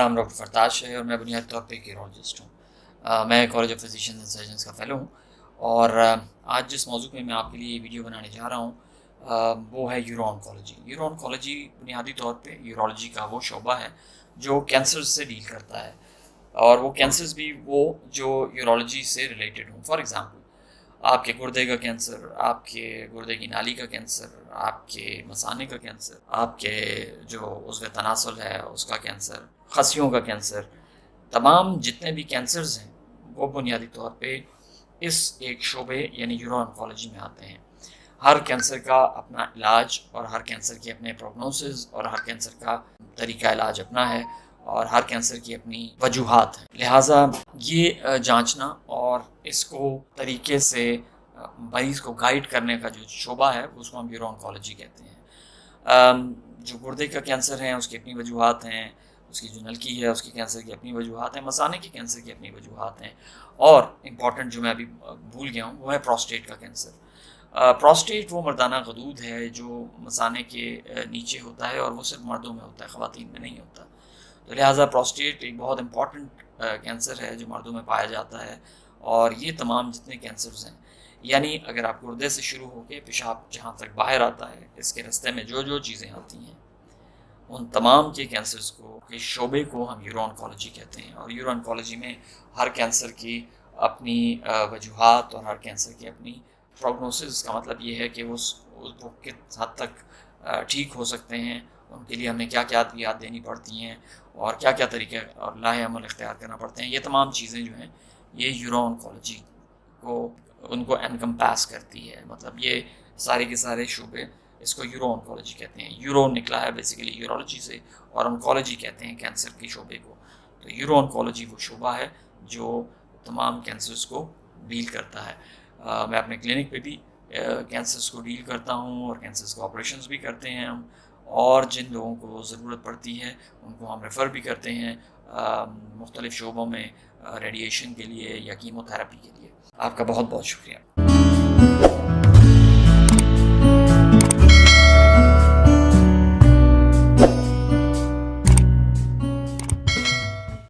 نام ڈاکٹر فرتاش ہے اور میں بنیادی طور پہ ایک یورولوجسٹ ہوں۔ میں college of physicians and surgeons کا فیلو ہوں، اور آج جس موضوع پہ میں آپ کے لیے ویڈیو بنانے جا رہا ہوں وہ ہے یورو آنکالوجی۔ یورو آنکالوجی بنیادی طور پہ یورولوجی کا وہ شعبہ ہے جو کینسر سے ڈیل کرتا ہے، اور وہ کینسرز بھی وہ جو یورولوجی سے ریلیٹڈ ہوں۔ فار ایگزامپل آپ کے گردے کا کینسر، آپ کے گردے کی نالی کا کینسر، آپ کے مثانے کا کینسر، آپ کے جو عضو تناسل ہے اس کا کینسر، خصیوں کا کینسر، تمام جتنے بھی کینسرز ہیں وہ بنیادی طور پہ اس ایک شعبے یعنی یورو آنکالوجی میں آتے ہیں۔ ہر کینسر کا اپنا علاج اور ہر کینسر کے اپنے پروگنوسس اور ہر کینسر کا طریقہ علاج اپنا ہے، اور ہر کینسر کی اپنی وجوہات ہیں۔ لہٰذا یہ جانچنا اور اس کو طریقے سے مریض کو گائیڈ کرنے کا جو شعبہ ہے اس کو ہم یورو آنکالوجی کہتے ہیں۔ جو گردے کا کینسر ہے اس کی اپنی وجوہات ہیں، اس کی جو نلکی ہے اس کی کینسر کی اپنی وجوہات ہیں، مثانے کے کینسر کی اپنی وجوہات ہیں، اور امپورٹنٹ جو میں ابھی بھول گیا ہوں وہ ہے پروسٹیٹ کا کینسر۔ پروسٹیٹ وہ مردانہ غدود ہے جو مثانے کے نیچے ہوتا ہے، اور وہ صرف مردوں میں ہوتا ہے، خواتین میں نہیں ہوتا۔ تو لہٰذا پروسٹیٹ ایک بہت امپورٹنٹ کینسر ہے جو مردوں میں پایا جاتا ہے، اور یہ تمام جتنے کینسرز ہیں، یعنی اگر آپ گردے سے شروع ہو کے پیشاب جہاں تک باہر آتا ہے اس کے راستے میں جو جو چیزیں آتی ہیں ان تمام کے کینسرز کو کے شعبے کو ہم یورو آنکالوجی کہتے ہیں۔ اور یورو آنکالوجی میں ہر کینسر کی اپنی وجوہات اور ہر کینسر کی اپنی پروگنوسس کا مطلب یہ ہے کہ وہ کس حد تک ٹھیک ہو سکتے ہیں، ان کے لیے ہمیں کیا کیا ادویات دینی پڑتی ہیں اور کیا کیا طریقے اور لاہ عمل اختیار کرنا پڑتے ہیں۔ یہ تمام چیزیں جو ہیں یہ یورو آنکالوجی کو ان کو انکمپاس کرتی ہے، مطلب یہ سارے کے سارے شعبے اس کو یورو آنکالوجی کہتے ہیں۔ یورو نکلا ہے بیسیکلی یورولوجی سے، اور آنکالوجی کہتے ہیں کینسر کے شعبے کو۔ تو یورو آنکالوجی وہ شعبہ ہے جو تمام کینسرز کو ڈیل کرتا ہے۔ میں اپنے کلینک پہ بھی کینسرز کو ڈیل کرتا ہوں، اور کینسرز کو آپریشنز بھی کرتے ہیں ہم، اور جن لوگوں کو ضرورت پڑتی ہے ان کو ہم ریفر بھی کرتے ہیں مختلف شعبوں میں ریڈیشن کے لیے یا کیمو تھراپی کے لیے۔ آپ کا بہت بہت شکریہ۔